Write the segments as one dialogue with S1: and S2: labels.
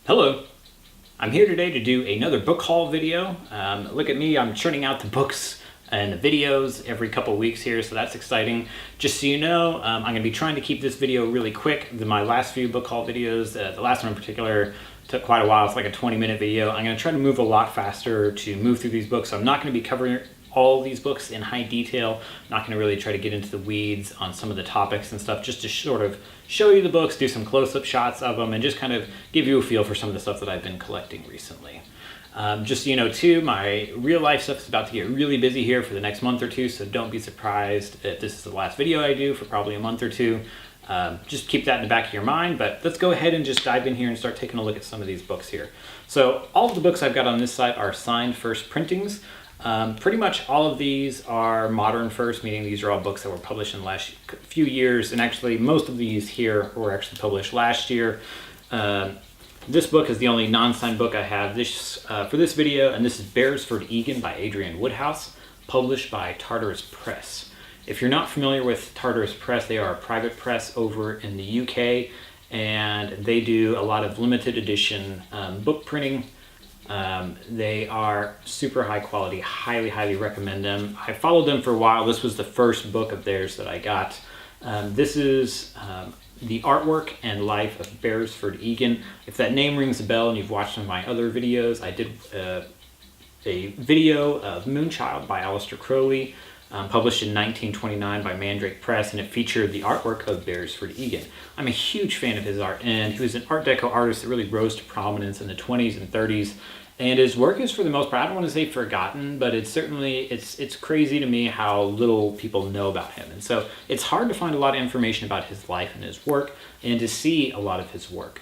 S1: Hello, I'm here today to do another book haul video. Look at me, I'm churning out the books and the videos every couple weeks here, so that's exciting. Just so you know, I'm going to be trying to keep this video really quick. My last few book haul videos, the last one in particular, took quite a while. It's like a 20-minute video. I'm going to try to move a lot faster to move through these books. So I'm not going to be covering all these books in high detail. I'm not going to really try to get into the weeds on some of the topics and stuff, just to sort of show you the books, do some close-up shots of them, and just kind of give you a feel for some of the stuff that I've been collecting recently. Just so you know too, my real life stuff is about to get really busy here for the next month or two, so don't be surprised if this is the last video I do for probably a month or two. Just keep that in the back of your mind, but let's go ahead and just dive in here and start taking a look at some of these books here. So all of the books I've got on this site are signed first printings. Pretty much all of these are modern first, meaning these are all books that were published in the last few years, and actually most of these here were actually published last year. This book is the only non-signed book I have for this video, and this is Beresford, Egan by Adrian Woodhouse, published by Tartarus Press. If you're not familiar with Tartarus Press, they are a private press over in the UK, and they do a lot of limited edition book printing. They are super high quality, highly recommend them. I followed them for a while. This was the first book of theirs that I got. This is the artwork and life of Beresford Egan. If that name rings a bell and you've watched some of my other videos, I did a video of Moonchild by Aleister Crowley, published in 1929 by Mandrake Press, and it featured the artwork of Beresford Egan. I'm a huge fan of his art, and he was an Art Deco artist that really rose to prominence in the 20s and 30s. And his work is, for the most part, I don't want to say forgotten, but it's certainly, it's crazy to me how little people know about him. And so it's hard to find a lot of information about his life and his work, and to see a lot of his work.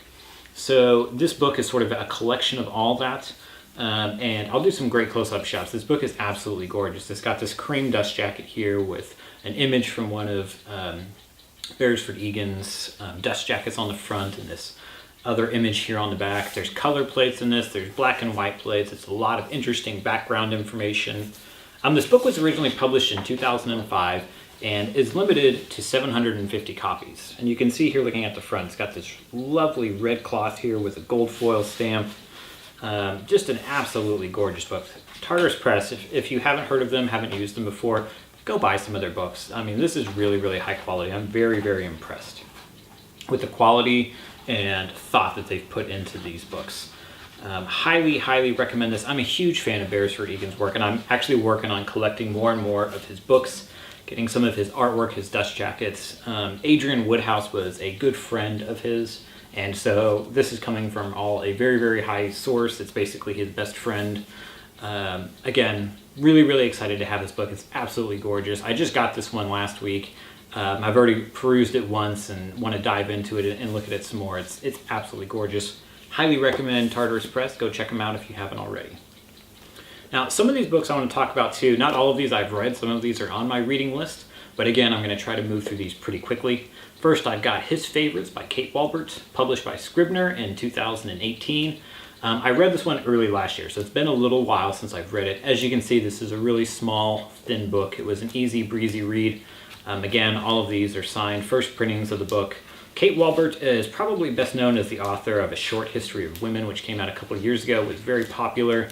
S1: So this book is sort of a collection of all that. And I'll do some great close-up shots. This book is absolutely gorgeous. It's got this cream dust jacket here with an image from one of Beresford Egan's dust jackets on the front, and this other image here on the back. There's color plates in this. There's black and white plates. It's a lot of interesting background information. This book was originally published in 2005 and is limited to 750 copies. And you can see here looking at the front, it's got this lovely red cloth here with a gold foil stamp. Just an absolutely gorgeous book. Tartarus Press, if you haven't heard of them, haven't used them before, go buy some of their books. I mean, this is really high quality. I'm very impressed with the quality and thought that they've put into these books. Highly recommend this. I'm a huge fan of Beresford Egan's work, and I'm actually working on collecting more and more of his books, getting some of his artwork, his dust jackets. Adrian Woodhouse was a good friend of his, and so this is coming from a very high source. It's basically his best friend. Again, really excited to have this book. It's absolutely gorgeous. I just got this one last week. I've already perused it once and want to dive into it and look at it some more. It's absolutely gorgeous. Highly recommend Tartarus Press. Go check them out if you haven't already. Now, some of these books I want to talk about too. Not all of these I've read. Some of these are on my reading list. But again, I'm going to try to move through these pretty quickly. First, I've got His Favorites by Kate Walbert, published by Scribner in 2018. I read this one early last year, so it's been a little while since I've read it. As you can see, this is a really small, thin book. It was an easy, breezy read. Again, all of these are signed first printings of the book. Kate Walbert is probably best known as the author of A Short History of Women, which came out a couple of years ago. It was very popular.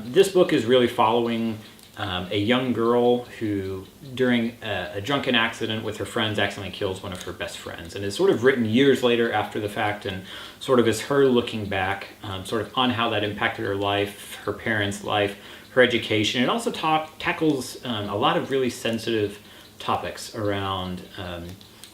S1: This book is really following a young girl who, during a drunken accident with her friends, accidentally kills one of her best friends, and is sort of written years later after the fact, and sort of is her looking back sort of on how that impacted her life, her parents' life, her education. It also tackles a lot of really sensitive topics around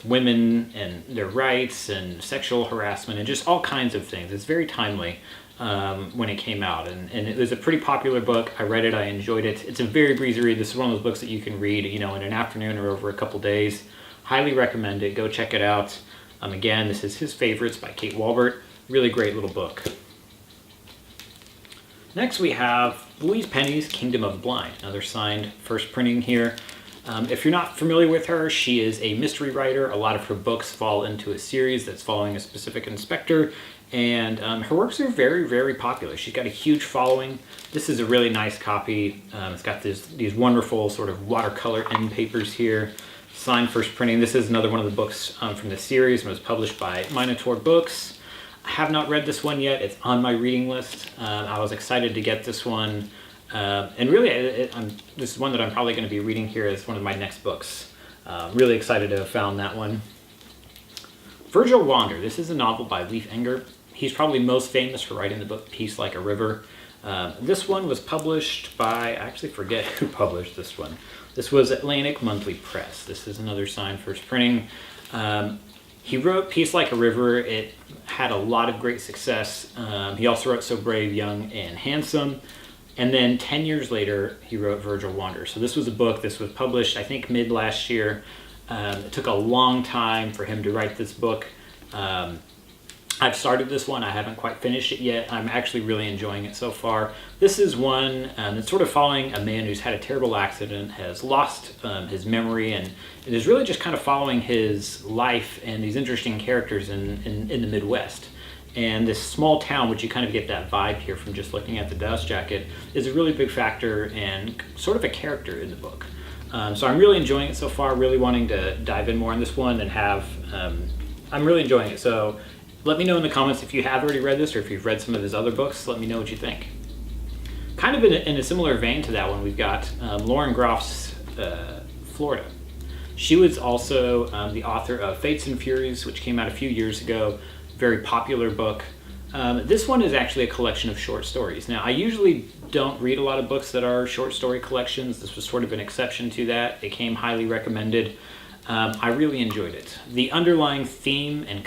S1: women and their rights and sexual harassment and just all kinds of things. It's very timely when it came out, and it was a pretty popular book. I read it, I enjoyed it. It's a very breezy read. This is one of those books that you can read, in an afternoon or over a couple days. Highly recommend it. Go check it out. Again, this is His Favorites by Kate Walbert. Really great little book. Next we have Louise Penny's Kingdom of the Blind, another signed first printing here. If you're not familiar with her, she is a mystery writer. A lot of her books fall into a series that's following a specific inspector, and her works are very popular. She's got a huge following. This is a really nice copy. It's got these wonderful sort of watercolor end papers here, signed first printing. This is another one of the books from the series. It was published by Minotaur Books. I have not read this one yet. It's on my reading list. I was excited to get this one. And really, this is one that I'm probably going to be reading here as one of my next books. Really excited to have found that one. Virgil Wander. This is a novel by Leif Enger. He's probably most famous for writing the book Peace Like a River. This one was published by, I actually forget who published this one. This was Atlantic Monthly Press. This is another sign first printing. He wrote Peace Like a River. It had a lot of great success. He also wrote So Brave, Young, and Handsome. And then 10 years later, he wrote Virgil Wander. So this was a book, this was published, I think, mid last year. It took a long time for him to write this book. I've started this one, I haven't quite finished it yet. I'm actually really enjoying it so far. This is one that's sort of following a man who's had a terrible accident, has lost his memory, and it is really just kind of following his life and these interesting characters in the Midwest. And this small town, which you kind of get that vibe here from just looking at the dust jacket, is a really big factor and sort of a character in the book. So I'm really enjoying it so far, really wanting to dive in more on this one and have, I'm really enjoying it. So let me know in the comments if you have already read this or if you've read some of his other books. Let me know what you think. Kind of in a similar vein to that one, we've got Lauren Groff's Florida. She was also the author of Fates and Furies, which came out a few years ago. Very popular book. This one is actually a collection of short stories. Now, I usually don't read a lot of books that are short story collections. This was sort of an exception to that. It came highly recommended. I really enjoyed it. The underlying theme and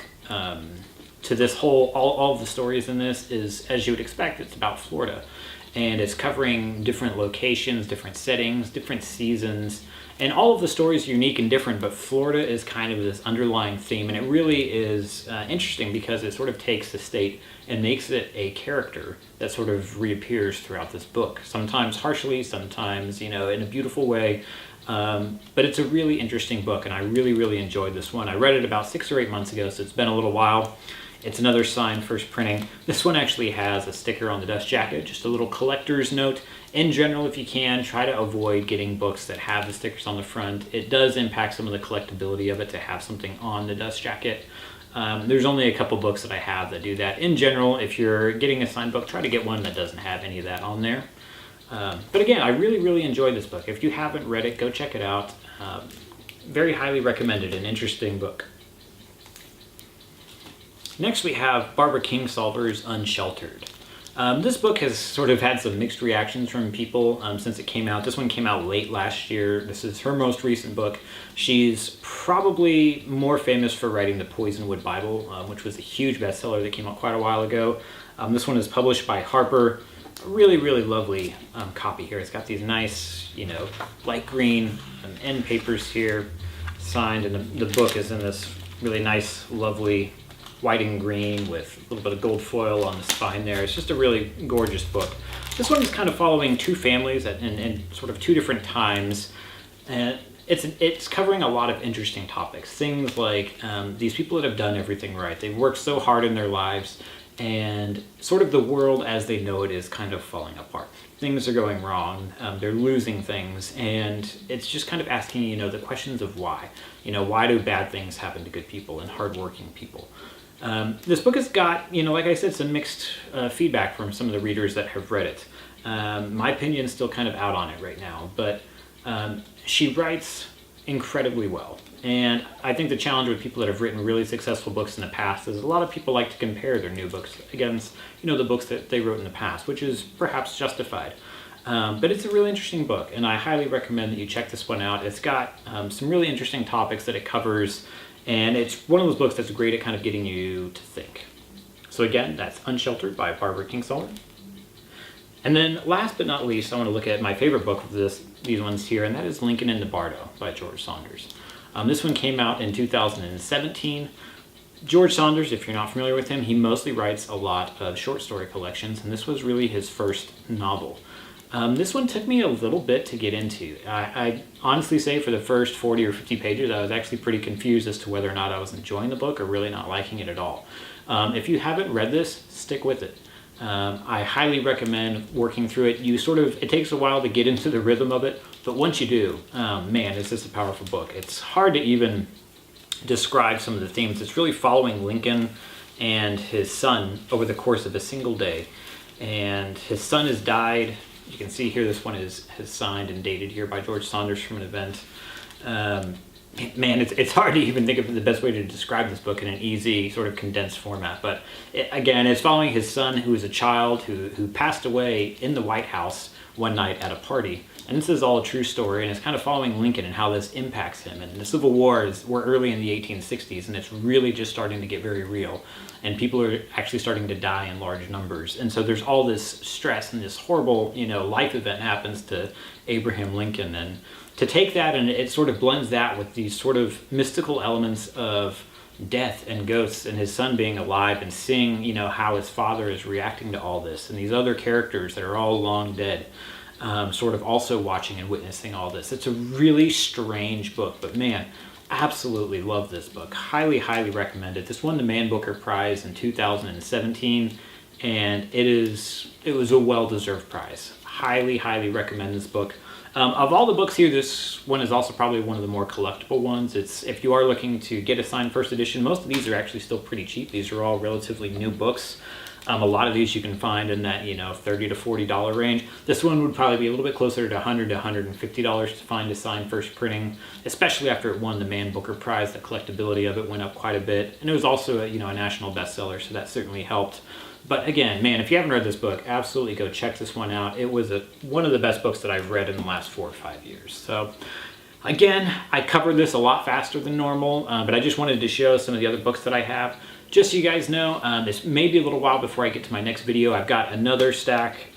S1: to this whole, all of the stories in this is, as you would expect, it's about Florida. And it's covering different locations, different settings, different seasons. And all of the stories are unique and different, but Florida is kind of this underlying theme. And it really is interesting because it sort of takes the state and makes it a character that sort of reappears throughout this book. Sometimes harshly, sometimes, in a beautiful way. But it's a really interesting book, and I really, really enjoyed this one. I read it about 6 or 8 months ago, so it's been a little while. It's another sign first printing. This one actually has a sticker on the dust jacket, just a little collector's note. In general, if you can, try to avoid getting books that have the stickers on the front. It does impact some of the collectability of it to have something on the dust jacket. There's only a couple books that I have that do that. In general, if you're getting a signed book, try to get one that doesn't have any of that on there. But again, I really, really enjoyed this book. If you haven't read it, go check it out. Very highly recommended, an interesting book. Next we have Barbara Kingsolver's Unsheltered. This book has sort of had some mixed reactions from people since it came out. This one came out late last year. This is her most recent book. She's probably more famous for writing the Poisonwood Bible, which was a huge bestseller that came out quite a while ago. This one is published by Harper. A really, really lovely copy here. It's got these nice, light green end papers here, signed, and the book is in this really nice, lovely white and green with a little bit of gold foil on the spine there. It's just a really gorgeous book. This one is kind of following two families in sort of two different times, and it's covering a lot of interesting topics. Things like these people that have done everything right. They've worked so hard in their lives, and sort of the world as they know it is kind of falling apart. Things are going wrong, they're losing things, and it's just kind of asking, the questions of why. Why do bad things happen to good people and hardworking people? This book has got, like I said, some mixed feedback from some of the readers that have read it. My opinion is still kind of out on it right now, but she writes incredibly well. And I think the challenge with people that have written really successful books in the past is a lot of people like to compare their new books against, the books that they wrote in the past, which is perhaps justified. But it's a really interesting book, and I highly recommend that you check this one out. It's got some really interesting topics that it covers, and it's one of those books that's great at kind of getting you to think. So again, that's Unsheltered by Barbara Kingsolver. And then last but not least, I want to look at my favorite book of these ones here, and that is Lincoln and the Bardo by George Saunders. This one came out in 2017. George Saunders, if you're not familiar with him, he mostly writes a lot of short story collections, and this was really his first novel. This one took me a little bit to get into. I honestly say for the first 40 or 50 pages, I was actually pretty confused as to whether or not I was enjoying the book or really not liking it at all. If you haven't read this, stick with it. I highly recommend working through it. It takes a while to get into the rhythm of it, but once you do, man, it's just a powerful book. It's hard to even describe some of the themes. It's really following Lincoln and his son over the course of a single day. And his son has died. You can see here this one is signed and dated here by George Saunders from an event. Man, it's hard to even think of the best way to describe this book in an easy sort of condensed format. But again, it's following his son, who is a child who passed away in the White House one night at a party. And this is all a true story, and it's kind of following Lincoln and how this impacts him. And the Civil War we're early in the 1860s, and it's really just starting to get very real. And people are actually starting to die in large numbers. And so there's all this stress, and this horrible, life event happens to Abraham Lincoln. And to take that, and it sort of blends that with these sort of mystical elements of death and ghosts and his son being alive, and seeing, how his father is reacting to all this, and these other characters that are all long dead, sort of also watching and witnessing all this. It's a really strange book, but man, absolutely love this book. Highly, highly recommend it. This won the Man Booker Prize in 2017, and it was a well-deserved prize. Highly, highly recommend this book. Of all the books here, this one is also probably one of the more collectible ones. If you are looking to get a signed first edition, most of these are actually still pretty cheap. These are all relatively new books. A lot of these you can find in that, $30 to $40 range. This one would probably be a little bit closer to $100 to $150 to find a signed first printing, especially after it won the Man Booker Prize. The collectability of it went up quite a bit. And it was also a national bestseller, so that certainly helped. But again, man, if you haven't read this book, absolutely go check this one out. It was one of the best books that I've read in the last 4 or 5 years. So again, I covered this a lot faster than normal, but I just wanted to show some of the other books that I have. Just so you guys know, this may be a little while before I get to my next video. I've got another stack